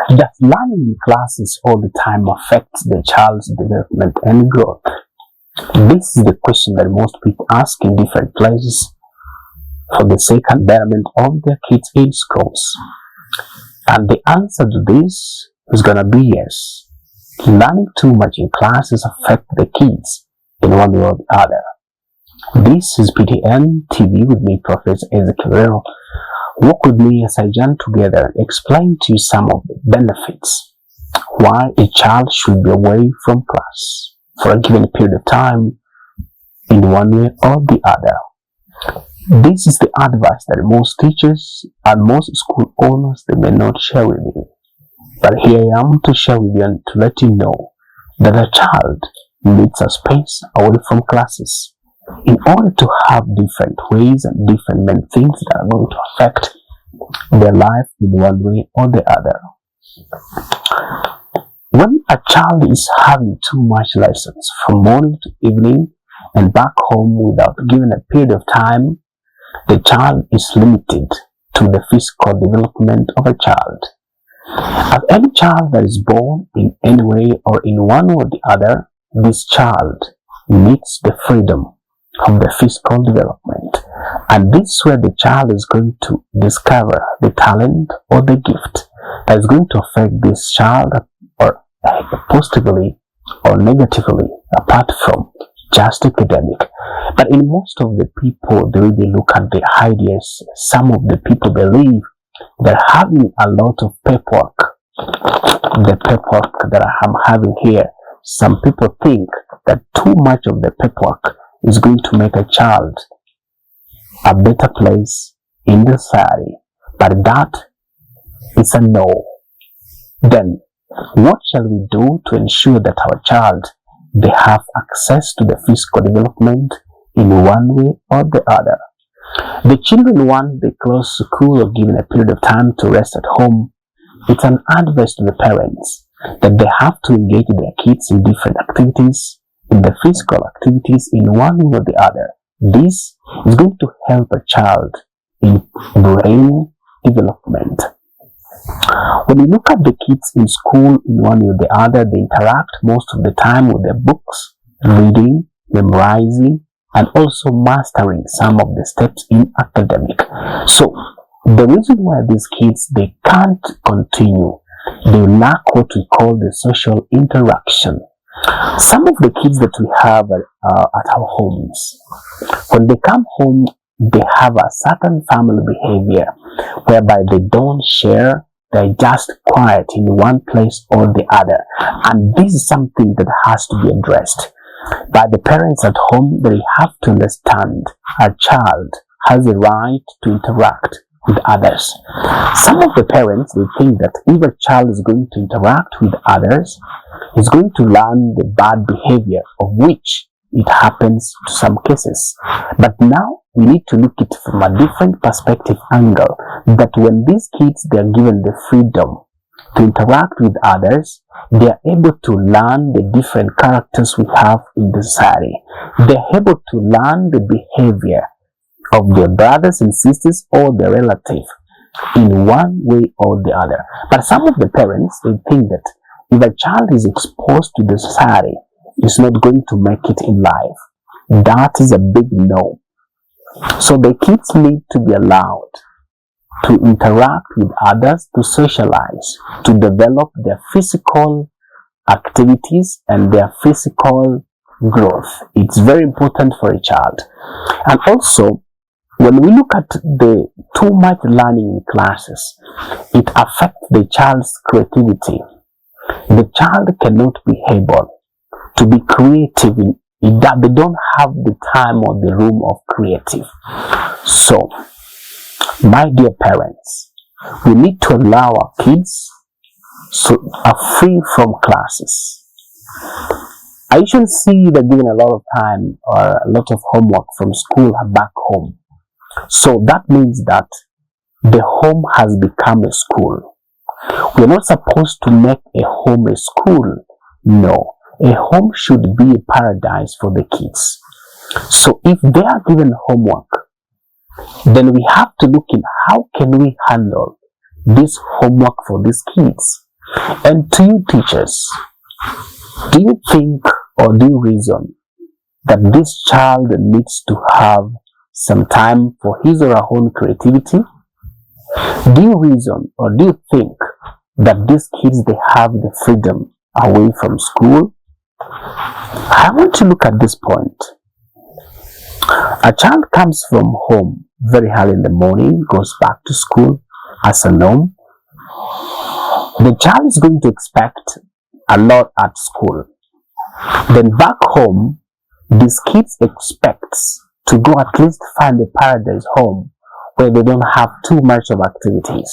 Does learning in classes all the time affect the child's development and growth? This is the question that most people ask in different places for the sake and betterment of their kids in schools. And the answer to this is gonna be yes. Learning too much in classes affect the kids in one way or the other. This is PTN TV with me, Professor Ezekiel. Walk with me as I journey together and explain to you some of the benefits why a child should be away from class for a given period of time in one way or the other. This is the advice that most teachers and most school owners they may not share with you. But here I am to share with you and to let you know that a child needs a space away from classes in order to have different ways and different main things that are going to affect their life in one way or the other. When a child is having too much lessons from morning to evening and back home without giving a period of time, the child is limited to the physical development of a child. As any child that is born in any way or in one or the other, this child needs the freedom of the physical development, and this is where the child is going to discover the talent or the gift that is going to affect this child or positively or negatively apart from just academic. But in most of the people, the way they look at the ideas, some of the people believe that having a lot of paperwork, the paperwork that I'm having here, some people think that too much of the paperwork is going to make a child a better place in the society. But that is a no. Then, what shall we do to ensure that our child they have access to the physical development in one way or the other? The children, once they close school or given a period of time to rest at home, it's an advice to the parents that they have to engage their kids in different activities, in the physical activities in one way or the other. This is going to help a child in brain development. When you look at the kids in school in one way or the other, they interact most of the time with their books, reading, memorizing, and also mastering some of the steps in academic. So the reason why these kids they can't continue, they lack what we call the social interaction. Some of the kids that we have at our homes, when they come home, they have a certain family behavior whereby they don't share, they're just quiet in one place or the other. And this is something that has to be addressed by the parents at home. They have to understand a child has a right to interact with others. Some of the parents they think that if a child is going to interact with others, he's going to learn the bad behavior, of which it happens to some cases. But now we need to look at it from a different perspective angle, that when these kids they are given the freedom to interact with others, they are able to learn the different characters we have in the society. They are able to learn the behavior of their brothers and sisters or their relatives in one way or the other. But some of the parents they think that if a child is exposed to the society, is not going to make it in life. That is a big no. So the kids need to be allowed to interact with others, to socialize, to develop their physical activities and their physical growth. It's very important for a child. And also, when we look at the too much learning in classes, it affects the child's creativity. The child cannot be able to be creative. They don't have the time or the room of creative. So, my dear parents, we need to allow our kids are free from classes. I usually see they're given a lot of time or a lot of homework from school back home. So that means that the home has become a school. We're not supposed to make a home a school. No, a home should be a paradise for the kids. So if they are given homework, then we have to look in how can we handle this homework for these kids. And to you teachers, do you think or do you reason that this child needs to have some time for his or her own creativity? Do you reason or do you think that these kids they have the freedom away from school? I want to look at this point. A child comes from home very early in the morning, goes back to school as a norm. The child is going to expect a lot at school. Then back home, these kids expects to go at least find a paradise home where they don't have too much of activities.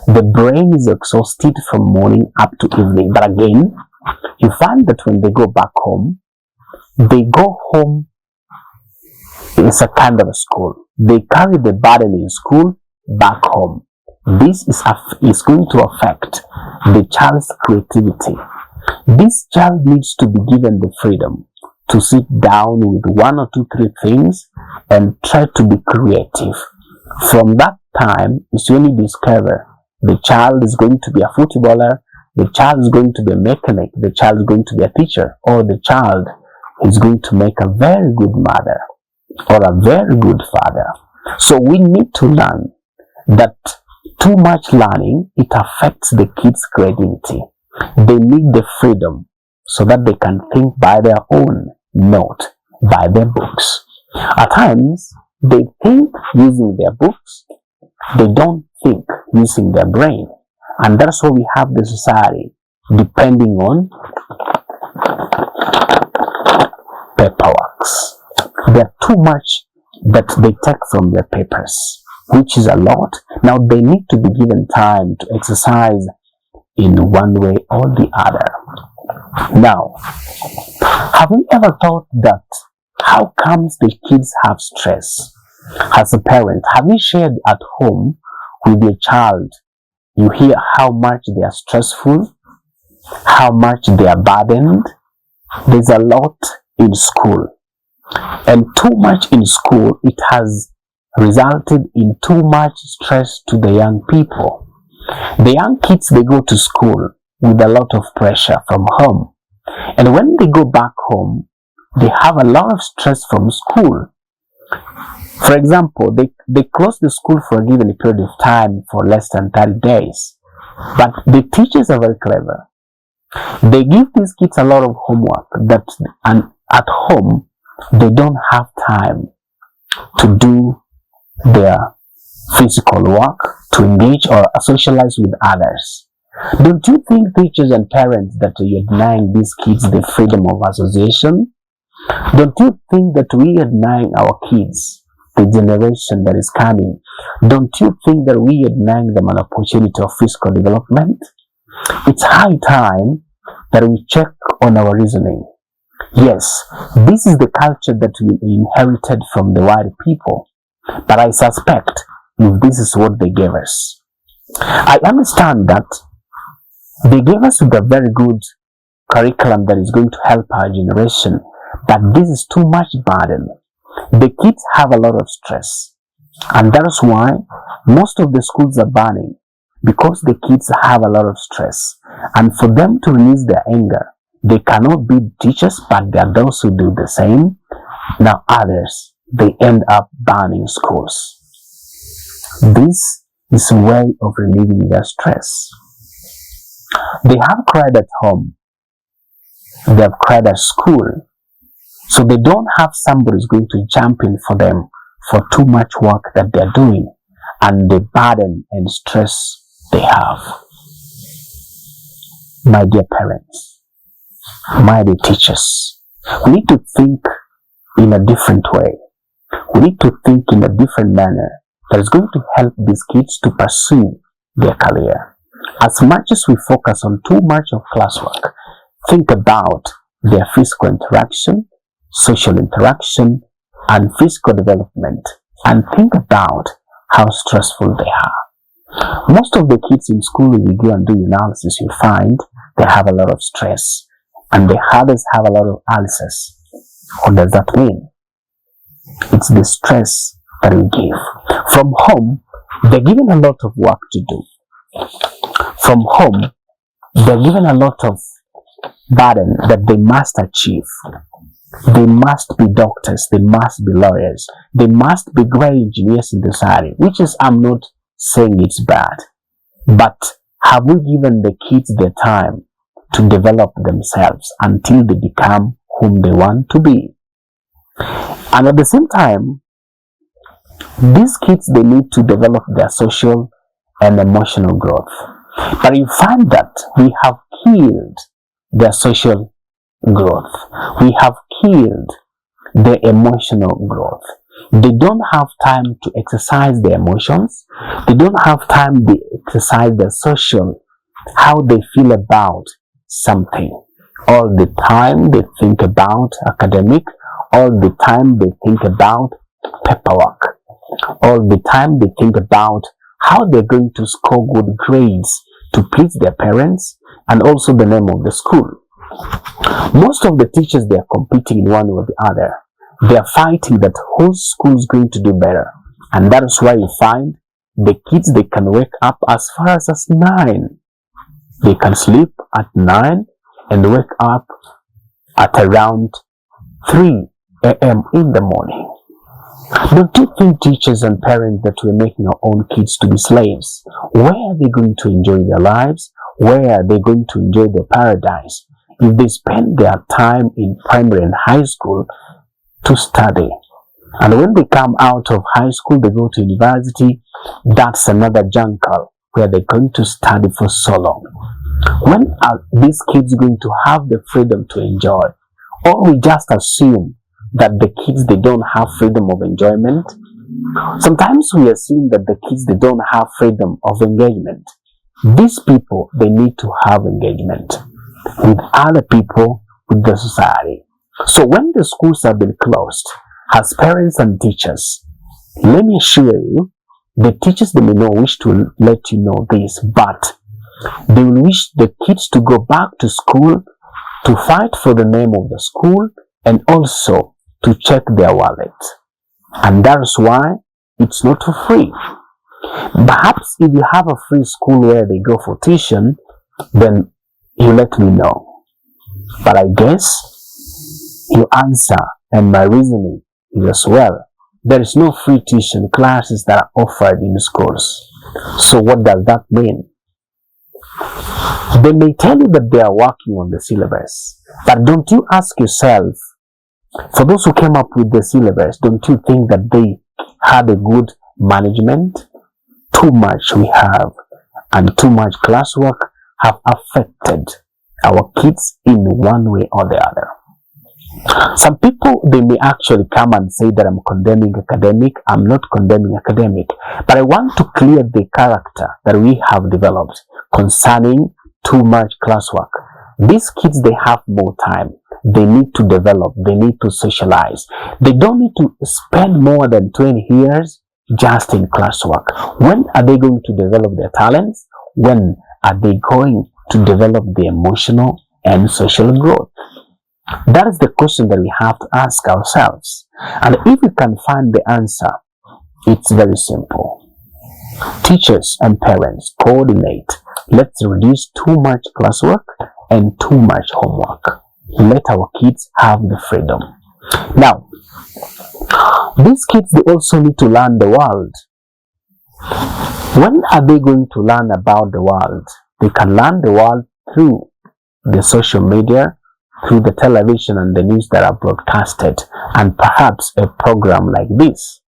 The brain is exhausted from morning up to evening. But again, you find that when they go back home, they go home it's a kind of a school. They carry the burden in school back home. This is going to affect the child's creativity. This child needs to be given the freedom to sit down with one or two, three things and try to be creative. From that time is when you discover the child is going to be a footballer, the child is going to be a mechanic, the child is going to be a teacher, or the child is going to make a very good mother or a very good father. So we need to learn that too much learning, it affects the kids' creativity. They need the freedom so that they can think by their own, not by their books. At times, they think using their books, they don't think using their brain. And that's why we have the society depending on paperworks. They're too much that they take from their papers, which is a lot. Now they need to be given time to exercise in one way or the other. Now, have you ever thought that how comes the kids have stress? As a parent, have you shared at home with your child? You hear how much they are stressful, how much they are burdened. There's a lot in school. And too much in school, it has resulted in too much stress to the young people. The young kids, they go to school with a lot of pressure from home. And when they go back home, they have a lot of stress from school. For example, they close the school for a given period of time for less than 30 days. But the teachers are very clever. They give these kids a lot of homework and at home, they don't have time to do their physical work, to engage or socialize with others. Don't you think teachers and parents that you're denying these kids the freedom of association? Don't you think that we are denying our kids the generation that is coming? Don't you think that we are denying them an opportunity of physical development? It's high time that we check on our reasoning. Yes, this is the culture that we inherited from the white people, but I suspect if this is what they gave us. I understand that they gave us a very good curriculum that is going to help our generation, but this is too much burden. The kids have a lot of stress, and that is why most of the schools are burning, because the kids have a lot of stress, and for them to release their anger, they cannot be teachers, but there are those who do the same. Now others, they end up burning schools. This is a way of relieving their stress. They have cried at home. They have cried at school. So they don't have somebody who's going to jump in for them for too much work that they're doing and the burden and stress they have. My dear parents, my dear teachers, we need to think in a different way. We need to think in a different manner that is going to help these kids to pursue their career. As much as we focus on too much of classwork, think about their physical interaction, social interaction, and physical development, and think about how stressful they are. Most of the kids in school, when you go and do analysis, you find they have a lot of stress, and the others have a lot of ulcers. What does that mean? It's the stress that we give. From home, they're given a lot of work to do. From home, They're given a lot of burden that they must achieve. They must be doctors, they must be lawyers, they must be great engineers in the society, which is, I'm not saying it's bad, but have we given the kids the time to develop themselves until they become whom they want to be? And at the same time, these kids, they need to develop their social and emotional growth. But you find that we have killed their social growth. We have killed their emotional growth. They don't have time to exercise their emotions. They don't have time to exercise their social, how they feel about something. All the time they think about academic. All the time they think about paperwork. All the time they think about how they're going to score good grades to please their parents and also the name of the school. Most of the teachers, they are competing in one or the other. They are fighting that whose school is going to do better. And that is why you find the kids, they can wake up as far as 9. They can sleep at 9 and wake up at around 3 a.m. in the morning. Don't you think, teachers and parents, that we're making our own kids to be slaves? Where are they going to enjoy their lives? Where are they going to enjoy their paradise if they spend their time in primary and high school to study? And when they come out of high school, they go to university. That's another jungle where they're going to study for so long. When are these kids going to have the freedom to enjoy? Or we just assume that the kids, they don't have freedom of enjoyment? Sometimes we assume that the kids, they don't have freedom of engagement. These people, they need to have engagement with other people, with the society. So when the schools have been closed, as parents and teachers, let me assure you, the teachers, they may not wish to let you know this, but they will wish the kids to go back to school, to fight for the name of the school, and also to check their wallet. And that's why it's not for free. Perhaps if you have a free school where they go for tuition, then you let me know. But I guess your answer and my reasoning is as well. There is no free tuition classes that are offered in schools. So what does that mean? They may tell you that they are working on the syllabus, but don't you ask yourself, for those who came up with the syllabus, don't you think that they had a good management? Too much we have, and too much classwork have affected our kids in one way or the other. Some people, they may actually come and say that I'm condemning academic. I'm not condemning academic, but I want to clear the character that we have developed concerning too much classwork. These kids, they have more time. They need to develop. They need to socialize. They don't need to spend more than 20 years just in classwork. When are they going to develop their talents? When are they going to develop the emotional and social growth? That is the question that we have to ask ourselves. And if we can find the answer, it's very simple. Teachers and parents, coordinate. Let's reduce too much classwork and too much homework. Let our kids have the freedom. Now, these kids, they also need to learn the world. When are they going to learn about the world? They can learn the world through the social media, through the television and the news that are broadcasted, and perhaps a program like this.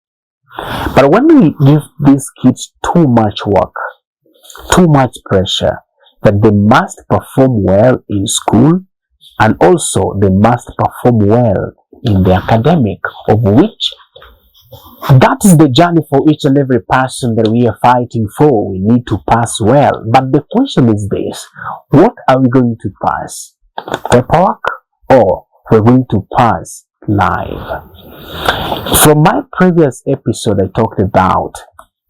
But when we give these kids too much work, too much pressure, that they must perform well in school, and also they must perform well in the academic, of which that is the journey for each and every person that we are fighting for. We need to pass well. But the question is this: what are we going to pass? Paperwork, or we're going to pass live? From my previous episode, I talked about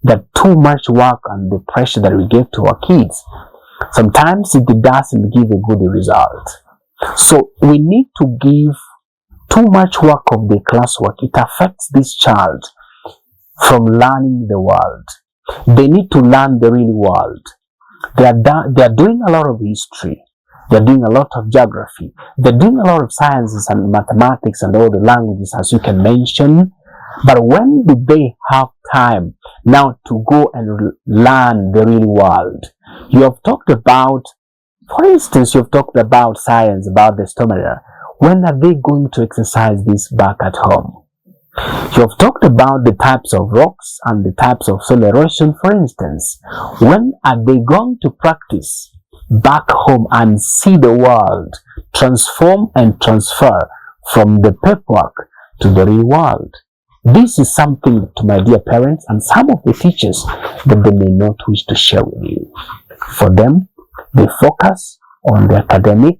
that too much work and the pressure that we give to our kids, sometimes it doesn't give a good result. So we need to give too much work of the classwork. It affects this child from learning the world. They need to learn the real world. They are doing a lot of history. They're doing a lot of geography. They're doing a lot of sciences and mathematics and all the languages, as you can mention. But when do they have time now to go and learn the real world? You have talked about, for instance, you've talked about science, about the stomacher. When are they going to exercise this back at home? You have talked about the types of rocks and the types of soil erosion, for instance. When are they going to practice back home and see the world transform and transfer from the paperwork to the real world? This is something to my dear parents and some of the teachers that they may not wish to share with you. For them, they focus on the academic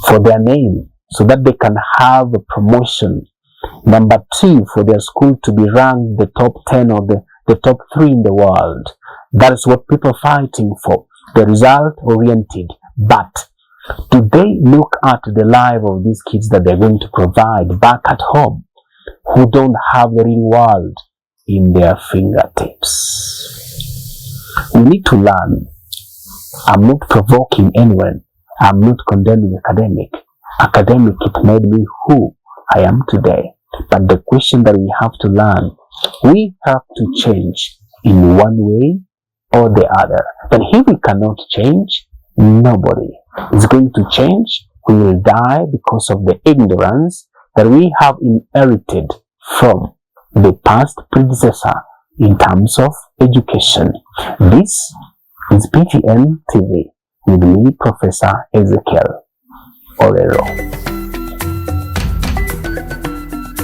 for their name so that they can have a promotion. Number 2, for their school to be ranked the top 10 or the top 3 in the world. That is what people are fighting for, the result oriented. But do they look at the life of these kids that they're going to provide back at home, who don't have the real world in their fingertips? We need to learn. I'm not provoking anyone. I'm not condemning academic. Academic, it made me who I am today. But the question that we have to learn, we have to change in one way or the other. But if we cannot change, nobody is going to change. We will die because of the ignorance that we have inherited from the past predecessor in terms of education. This is PTN TV with me, Professor Ezekiel Orero.